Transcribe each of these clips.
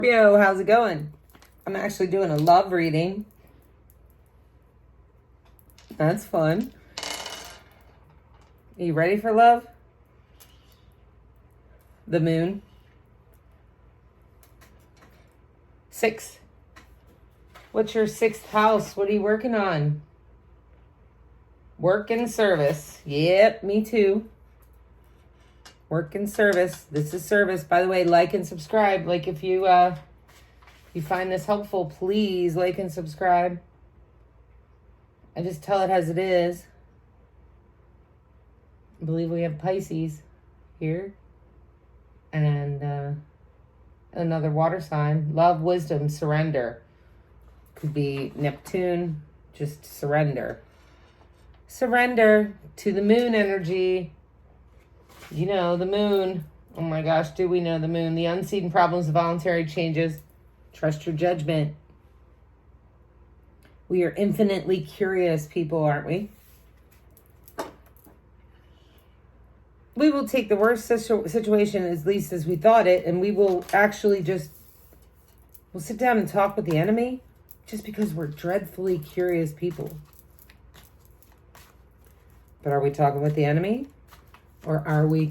Scorpio, how's it going? I'm actually doing a love reading. That's fun. Are you ready for love? The moon. 6. What's your 6th house? What are you working on? Work and service. Yep, me too. Work and service. This is service. By the way, like and subscribe. Like if you find this helpful, please like and subscribe. I just tell it as it is. I believe we have Pisces here. And another water sign. Love, wisdom, surrender. Could be Neptune. Just surrender. Surrender to the moon energy. You know, the moon. Oh my gosh, do we know the moon? The unseen problems, the voluntary changes. Trust your judgment. We are infinitely curious people, aren't we? We will take the worst situation as least as we thought it, and we will actually we'll sit down and talk with the enemy just because we're dreadfully curious people. But are we talking with the enemy? Or are we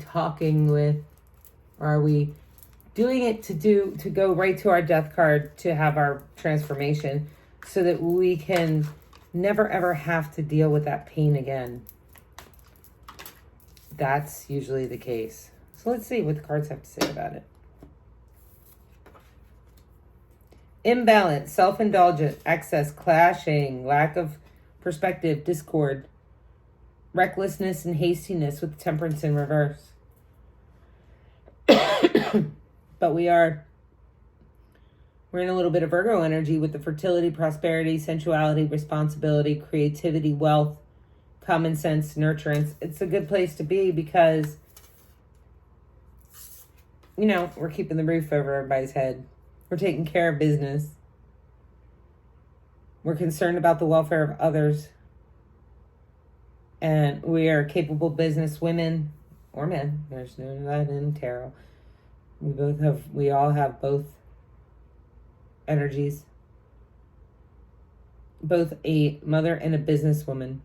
doing it to go right to our death card to have our transformation so that we can never ever have to deal with that pain again? That's usually the case. So let's see what the cards have to say about it. Imbalance, self-indulgent, excess, clashing, lack of perspective, discord, recklessness and hastiness with temperance in reverse. But we're in a little bit of Virgo energy with the fertility, prosperity, sensuality, responsibility, creativity, wealth, common sense, nurturance. It's a good place to be because, you know, we're keeping the roof over everybody's head. We're taking care of business. We're concerned about the welfare of others. And we are capable business women or men. There's no that in tarot. We all have both energies. Both a mother and a businesswoman.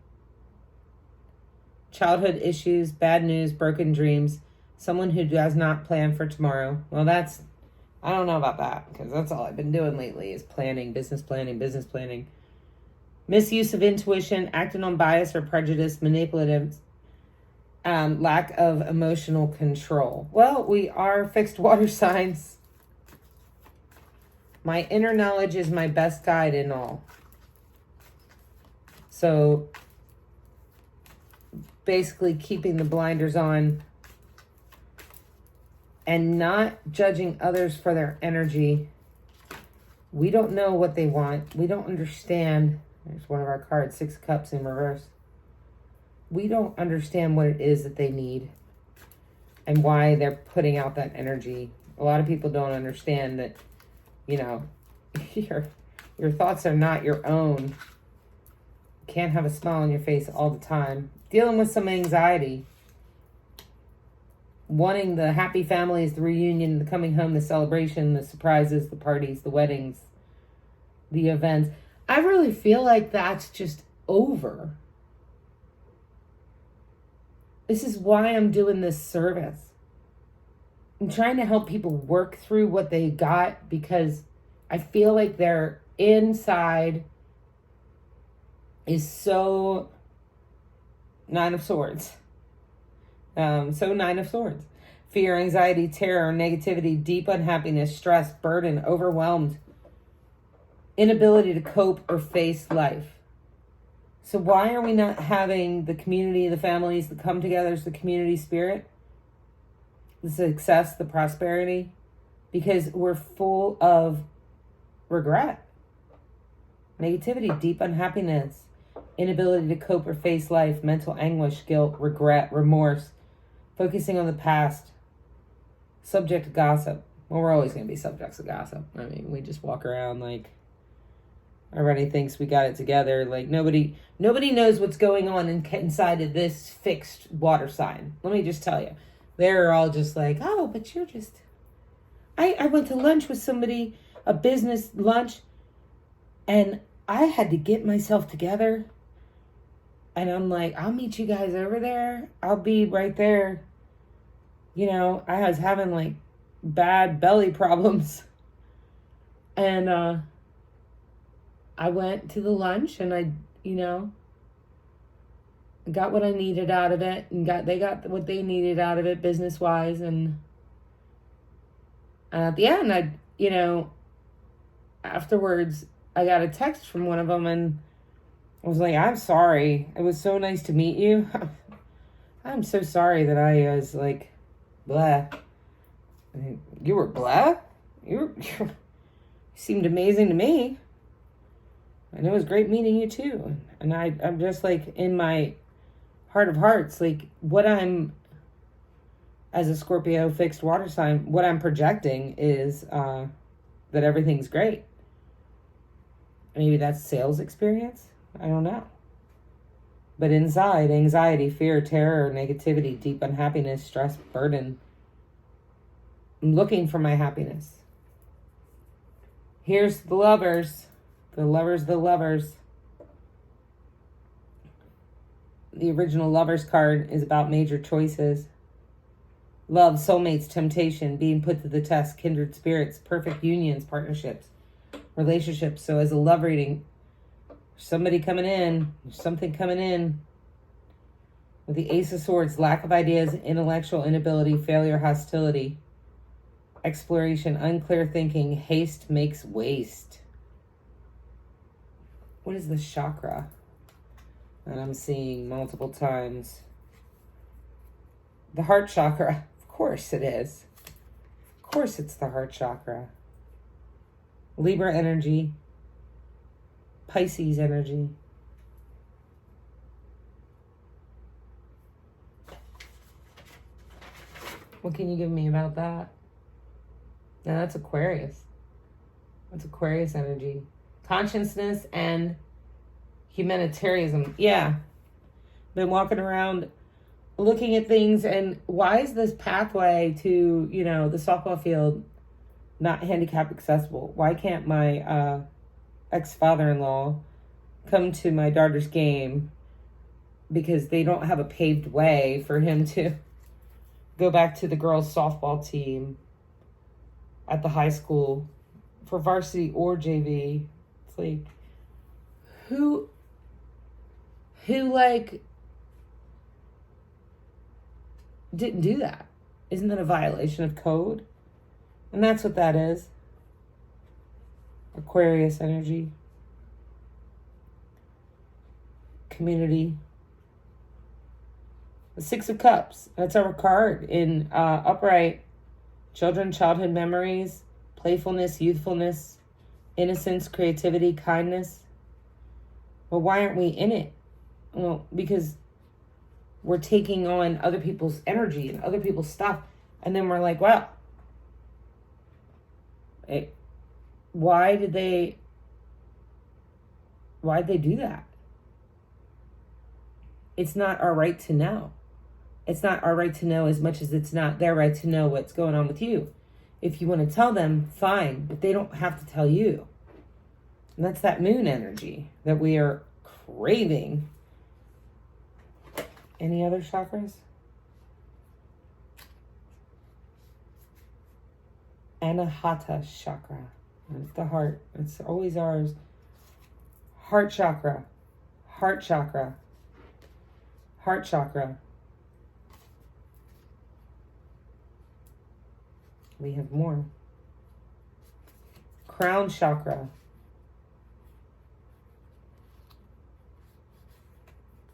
Childhood issues, bad news, broken dreams. Someone who does not plan for tomorrow. Well, I don't know about that because that's all I've been doing lately is planning, business planning. Misuse of intuition, acting on bias or prejudice, manipulative, lack of emotional control. Well, we are fixed water signs. My inner knowledge is my best guide in all. So basically keeping the blinders on and not judging others for their energy. We don't know what they want. We don't understand. There's one of our cards, 6 cups in reverse. We don't understand what it is that they need and why they're putting out that energy. A lot of people don't understand that, you know, your thoughts are not your own. You can't have a smile on your face all the time. Dealing with some anxiety. Wanting the happy families, the reunion, the coming home, the celebration, the surprises, the parties, the weddings, the events. I really feel like that's just over. This is why I'm doing this service. I'm trying to help people work through what they got because I feel like their inside is so 9 of Swords. So 9 of Swords. Fear, anxiety, terror, negativity, deep unhappiness, stress, burden, overwhelmed. Inability to cope or face life. So why are we not having the community, the families, the come-togethers, the community spirit, the success, the prosperity? Because we're full of regret, negativity, deep unhappiness, inability to cope or face life, mental anguish, guilt, regret, remorse, focusing on the past, subject to gossip. Well, we're always going to be subjects of gossip. I mean, we just walk around like everybody thinks we got it together. Like nobody knows what's going on inside of this fixed water sign. Let me just tell you. They're all just like, oh, but you're just I went to lunch with somebody, a business lunch, and I had to get myself together. And I'm like, I'll meet you guys over there. I'll be right there. You know, I was having like bad belly problems. And I went to the lunch and I, got what I needed out of it, and they got what they needed out of it business wise. And at the end, afterwards, I got a text from one of them, and I was like, I'm sorry. It was so nice to meet you. I'm so sorry that I was like, blah. You were blah? You seemed amazing to me. And it was great meeting you too. And I'm just like, in my heart of hearts, like what I'm, as a Scorpio fixed water sign, what I'm projecting is that everything's great. Maybe that's sales experience. I don't know. But inside, anxiety, fear, terror, negativity, deep unhappiness, stress, burden. I'm looking for my happiness. Here's the lovers. The lovers. The original lovers card is about major choices. Love, soulmates, temptation, being put to the test, kindred spirits, perfect unions, partnerships, relationships. So as a love reading, something coming in. With the Ace of Swords, lack of ideas, intellectual inability, failure, hostility, exploration, unclear thinking, haste makes waste. What is the chakra that I'm seeing multiple times? The heart chakra. Of course it is. Of course it's the heart chakra. Libra energy. Pisces energy. What can you give me about that? Now that's Aquarius. That's Aquarius energy. Consciousness and humanitarianism. Yeah. Been walking around looking at things, and why is this pathway to, the softball field not handicap accessible? Why can't my ex-father-in-law come to my daughter's game because they don't have a paved way for him to go back to the girls' softball team at the high school for varsity or JV? It's like, who like didn't do that? Isn't that a violation of code? And that's what that is. Aquarius energy. Community. The Six of Cups. That's our card in upright. Children, childhood memories, playfulness, youthfulness, innocence, creativity, kindness. Well, why aren't we in it? Well, because we're taking on other people's energy and other people's stuff. And then we're like, wow, why'd they do that? It's not our right to know. It's not our right to know as much as it's not their right to know what's going on with you. If you want to tell them, fine, but they don't have to tell you. And that's that moon energy that we are craving. Any other chakras? Anahata chakra. That's the heart. It's always ours. Heart chakra. Heart chakra. Heart chakra. We have more. Crown chakra.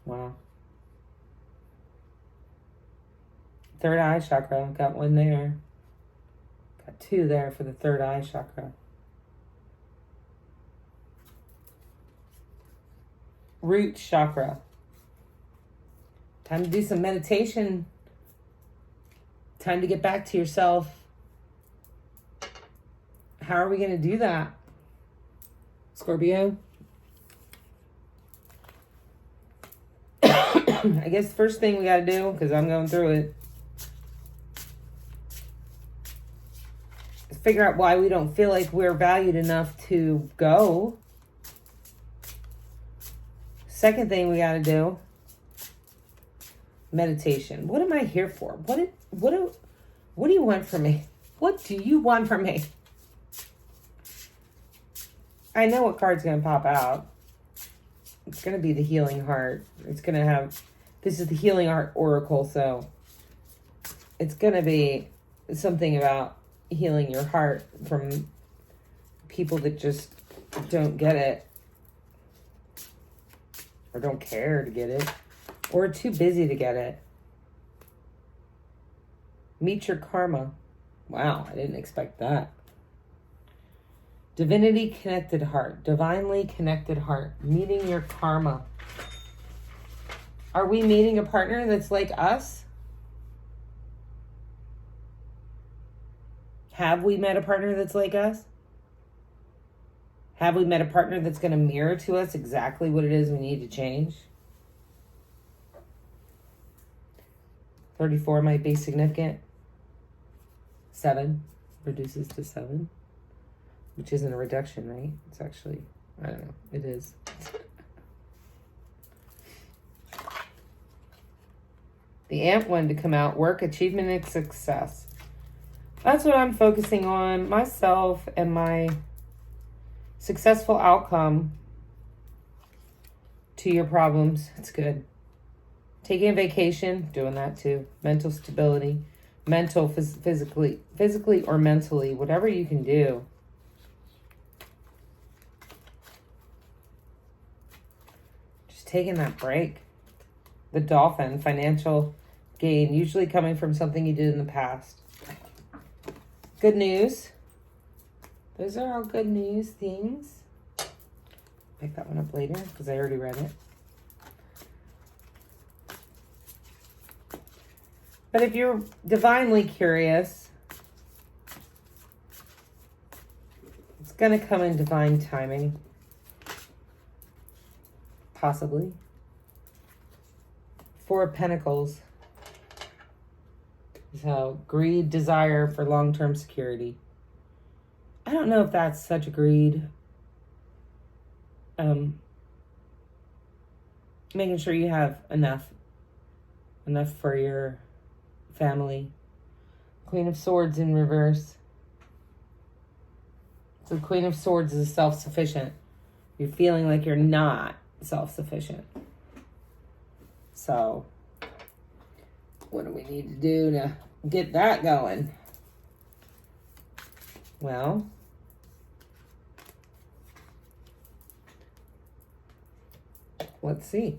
Wow. Third eye chakra. Got one there. Got two there for the third eye chakra. Root chakra. Time to do some meditation. Time to get back to yourself. How are we going to do that, Scorpio? I guess the first thing we got to do, because I'm going through it, is figure out why we don't feel like we're valued enough to go. Second thing we got to do, meditation. What am I here for? What do you want from me? What do you want from me? I know what card's going to pop out. It's going to be the Healing Heart. It's going to have, this is the Healing Heart Oracle, so it's going to be something about healing your heart from people that just don't get it, or don't care to get it, or too busy to get it. Meet your karma. Wow, I didn't expect that. Divinity connected heart. Divinely connected heart. Meeting your karma. Are we meeting a partner that's like us? Have we met a partner that's like us? Have we met a partner that's going to mirror to us exactly what it is we need to change? 34 might be significant. 7 reduces to 7, which isn't a reduction, right? It's actually, I don't know, it is. The Ant one to come out, work, achievement, and success. That's what I'm focusing on, myself and my successful outcome to your problems. It's good. Taking a vacation, doing that too. Mental stability, mental, physically or mentally, whatever you can do. Just taking that break. The Dolphin, financial gain, usually coming from something you did in the past. Good news. Those are all good news things. Pick that one up later because I already read it. But if you're divinely curious, it's going to come in divine timing. Possibly. 4 of Pentacles. So, greed, desire for long-term security. I don't know if that's such a greed. Making sure you have enough for your family. Queen of Swords in reverse. So Queen of Swords is self-sufficient. You're feeling like you're not self-sufficient. So, what do we need to do to get that going? Well, let's see.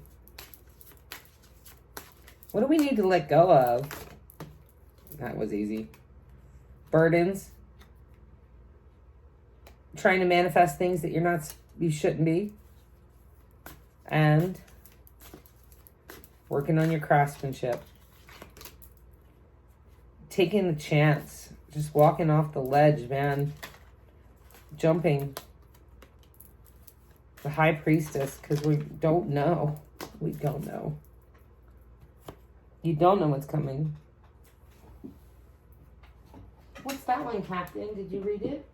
What do we need to let go of? That was easy. Burdens. Trying to manifest things that you shouldn't be. And working on your craftsmanship. Taking the chance. Just walking off the ledge, man. Jumping. The High Priestess, because we don't know. We don't know. You don't know what's coming. What's that one, Captain? Did you read it?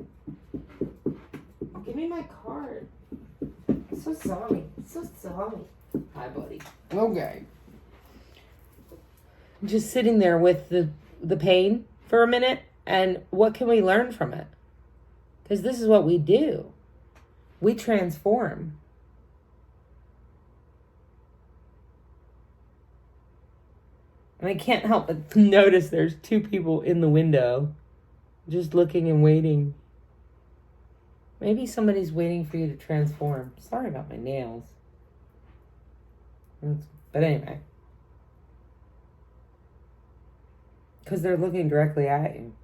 Give me my card. I'm so sorry. So sorry. Hi, buddy. Okay. Just sitting there with the pain for a minute, and what can we learn from it? Because this is what we do. We transform. And I can't help but notice there's 2 people in the window just looking and waiting. Maybe somebody's waiting for you to transform. Sorry about my nails. But anyway. Because they're looking directly at you.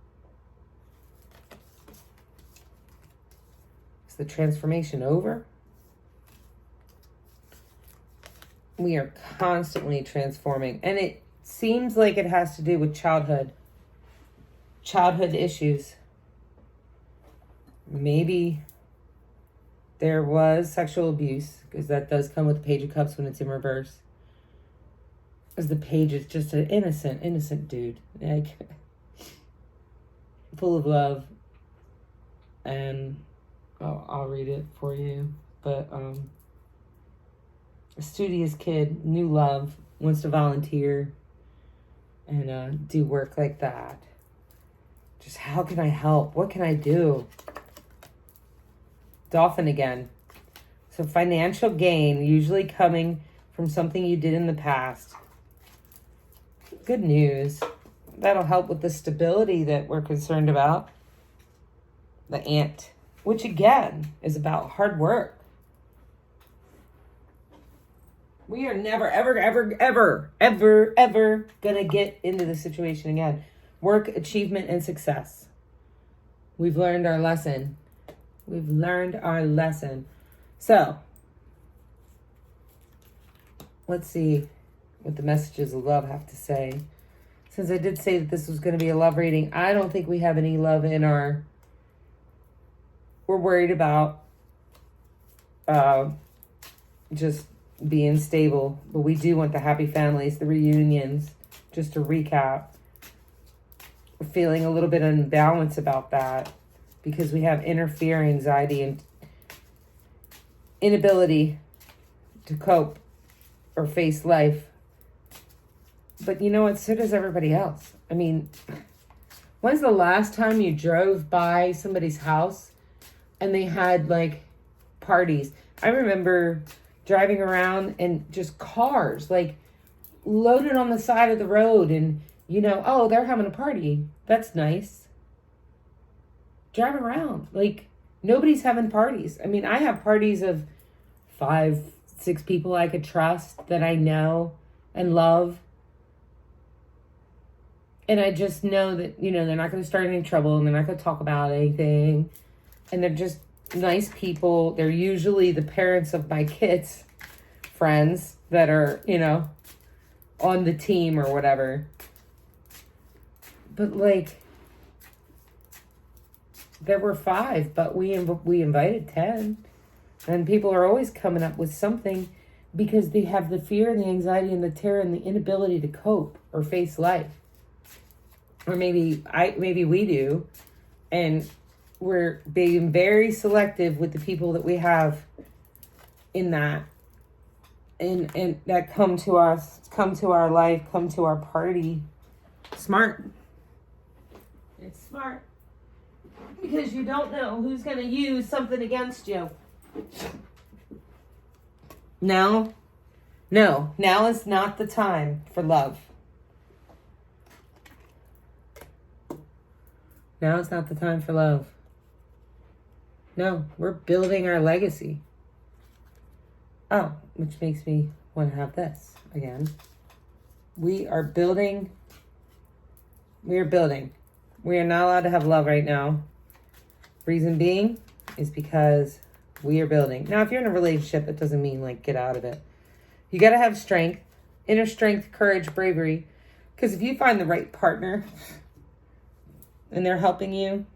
Is the transformation over? We are constantly transforming. And it seems like it has to do with childhood issues. Maybe there was sexual abuse, because that does come with the Page of Cups when it's in reverse. Because the Page is just an innocent dude. Like, full of love, And I'll read it for you. But a studious kid, new love, wants to volunteer and do work like that. Just how can I help? What can I do? Dolphin again. So financial gain, usually coming from something you did in the past. Good news. That'll help with the stability that we're concerned about. The Ant, which again is about hard work. We are never, ever, ever, ever, ever, ever gonna get into this situation again. Work, achievement, and success. We've learned our lesson. We've learned our lesson. So, let's see what the messages of love have to say. Since I did say that this was going to be a love reading, I don't think we have any love in our... We're worried about just being stable. But we do want the happy families, the reunions. Just to recap. We're feeling a little bit unbalanced about that. Because we have inner fear, anxiety, and inability to cope or face life. But you know what? So does everybody else. I mean, when's the last time you drove by somebody's house and they had like parties? I remember driving around and just cars like loaded on the side of the road and, you know, oh, they're having a party. That's nice. Drive around. Like, nobody's having parties. I mean, I have parties of 5, 6 people I could trust that I know and love. And I just know that, you know, they're not going to start any trouble and they're not going to talk about anything. And they're just nice people. They're usually the parents of my kids' friends that are, you know, on the team or whatever. But, like, there were 5, but we invited 10. And people are always coming up with something because they have the fear and the anxiety and the terror and the inability to cope or face life. Or maybe we do. And we're being very selective with the people that we have in that. And that come to us, come to our life, come to our party. Smart. It's smart. Because you don't know who's going to use something against you. No, now is not the time for love. Now is not the time for love. No, we're building our legacy. Oh, which makes me want to have this again. We are building. We are not allowed to have love right now. Reason being is because we are building. Now, if you're in a relationship, it doesn't mean like get out of it. You got to have strength, inner strength, courage, bravery. Because if you find the right partner and they're helping you,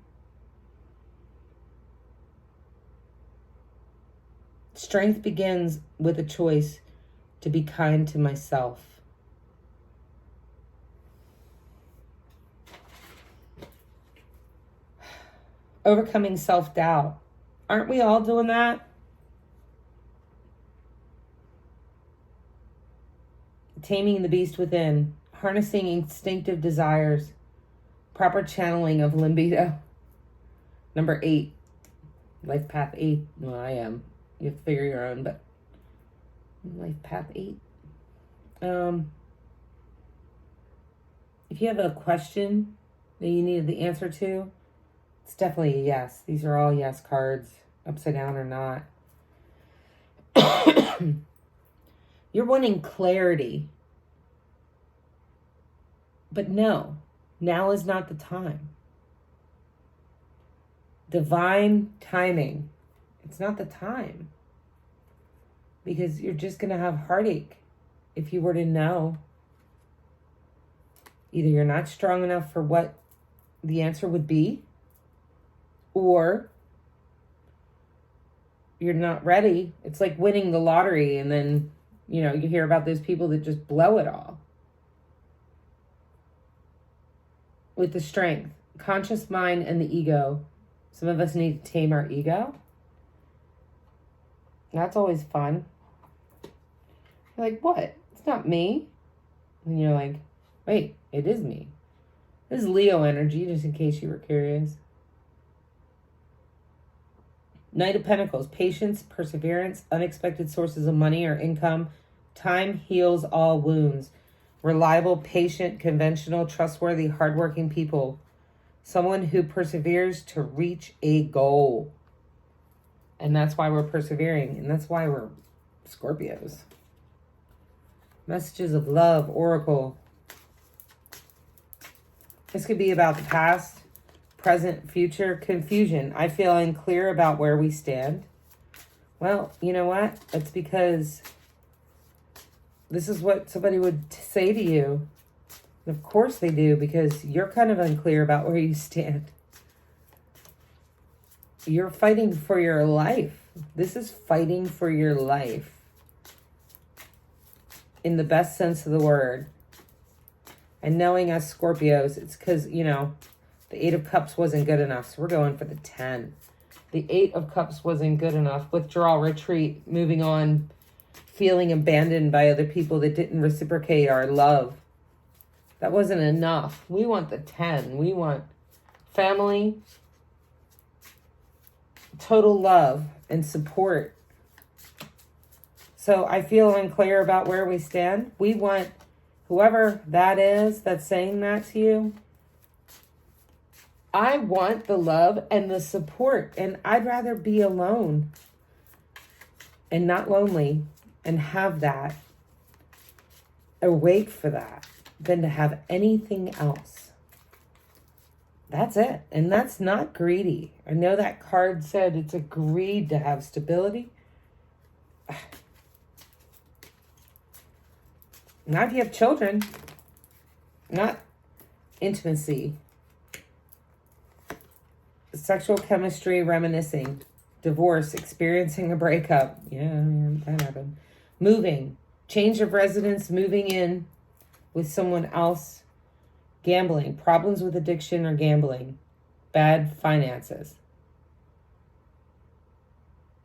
strength begins with a choice to be kind to myself. Overcoming self-doubt. Aren't we all doing that? Taming the beast within. Harnessing instinctive desires. Proper channeling of libido. Number 8. Life path 8. Well, I am. You have to figure your own, but life path 8. If you have a question that you needed the answer to, it's definitely a yes. These are all yes cards, upside down or not. You're wanting clarity. But no, now is not the time. Divine timing. It's not the time. Because you're just going to have heartache if you were to know. Either you're not strong enough for what the answer would be, or you're not ready. It's like winning the lottery and then, you know, you hear about those people that just blow it all. With the strength, conscious mind and the ego, Some of us need to tame our ego. That's always fun. You're like, what? It's not me. And you're like, wait, it is me. This is Leo energy, just in case you were curious. Knight of Pentacles, patience, perseverance, unexpected sources of money or income. Time heals all wounds. Reliable, patient, conventional, trustworthy, hardworking people. Someone who perseveres to reach a goal. And that's why we're persevering. And that's why we're Scorpios. Messages of love, Oracle. This could be about the past, present, future, confusion. I feel unclear about where we stand. Well, you know what? It's because this is what somebody would say to you. And of course they do, because you're kind of unclear about where you stand. You're fighting for your life. This is fighting for your life. In the best sense of the word. And knowing us Scorpios, it's because, you know, the 8 of Cups wasn't good enough. So we're going for the 10. The 8 of Cups wasn't good enough. Withdrawal, retreat, moving on, feeling abandoned by other people that didn't reciprocate our love. That wasn't enough. We want the 10. We want family, total love, and support. So I feel unclear about where we stand. We want whoever that is that's saying that to you. I want the love and the support, and I'd rather be alone and not lonely and have that, or wait for that, than to have anything else. That's it. And that's not greedy. I know that card said it's a greed to have stability. Not if you have children. Not intimacy. Sexual chemistry, reminiscing. Divorce, experiencing a breakup. Yeah, that happened. Moving. Change of residence, moving in with someone else. Gambling. Problems with addiction or gambling. Bad finances.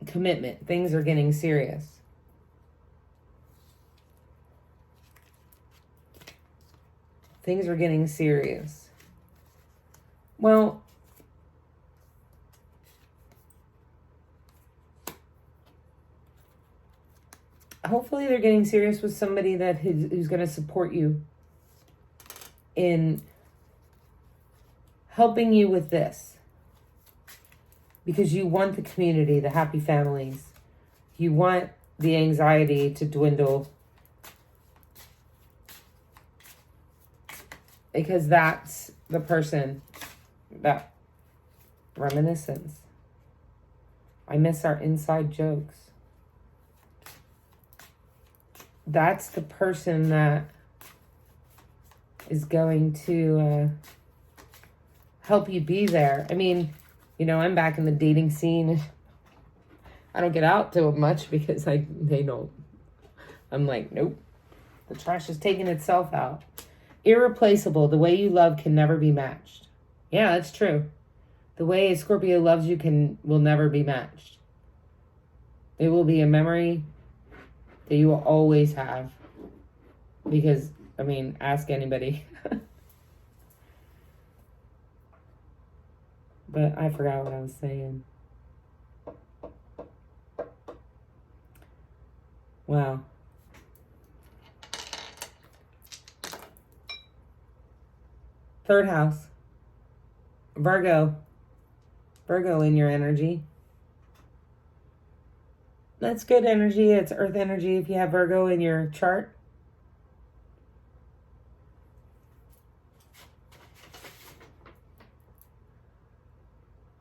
Commitment. Things are getting serious. Things are getting serious. Well, hopefully they're getting serious with somebody that who's going to support you in helping you with this. Because you want the community, the happy families. You want the anxiety to dwindle. Because that's the person that reminiscence. I miss our inside jokes. That's the person that is going to help you be there. I mean, you know, I'm back in the dating scene. I don't get out to it much because they don't. I'm like, nope. The trash is taking itself out. Irreplaceable. The way you love can never be matched. Yeah, that's true. The way a Scorpio loves you will never be matched. It will be a memory that you will always have. Because, I mean, ask anybody. But I forgot what I was saying. Wow. Third house. Virgo. Virgo in your energy. That's good energy. It's earth energy if you have Virgo in your chart.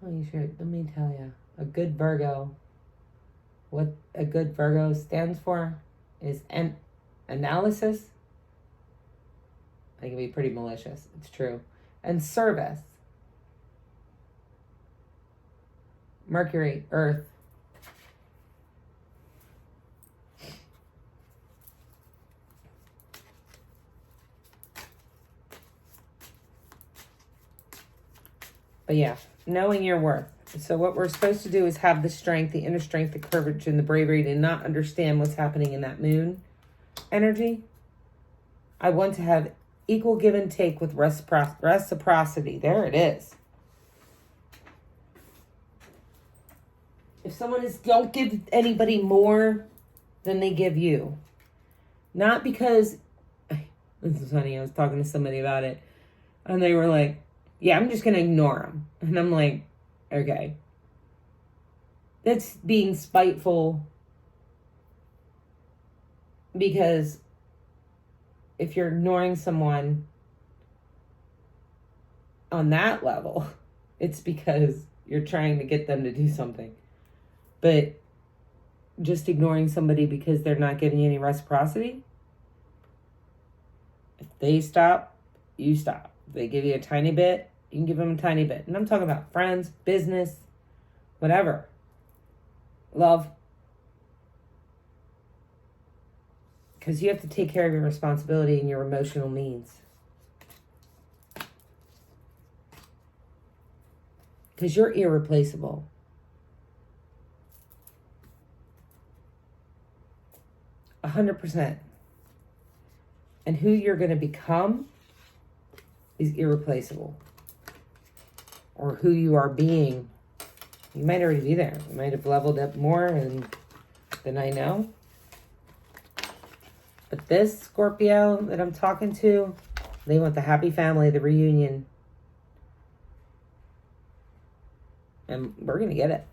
Oh, you should. Let me tell you. A good Virgo. What a good Virgo stands for is analysis. They can be pretty malicious. It's true. And service. Mercury, Earth. But yeah, knowing your worth. So what we're supposed to do is have the strength, the inner strength, the courage, and the bravery to not understand what's happening in that moon energy. I want to have equal give and take with reciprocity. There it is. If someone is, don't give anybody more than they give you. Not because, this is funny, I was talking to somebody about it, and they were like, yeah, I'm just going to ignore them. And I'm like, okay. That's being spiteful, because if you're ignoring someone on that level, it's because you're trying to get them to do something. But just ignoring somebody because they're not giving you any reciprocity, if they stop, you stop. If they give you a tiny bit, you can give them a tiny bit. And I'm talking about friends, business, whatever. Love. Because you have to take care of your responsibility and your emotional needs. Because you're irreplaceable. 100%. And who you're going to become is irreplaceable. Or who you are being. You might already be there. You might have leveled up more than I know. But this Scorpio that I'm talking to, they want the happy family, the reunion. And we're going to get it.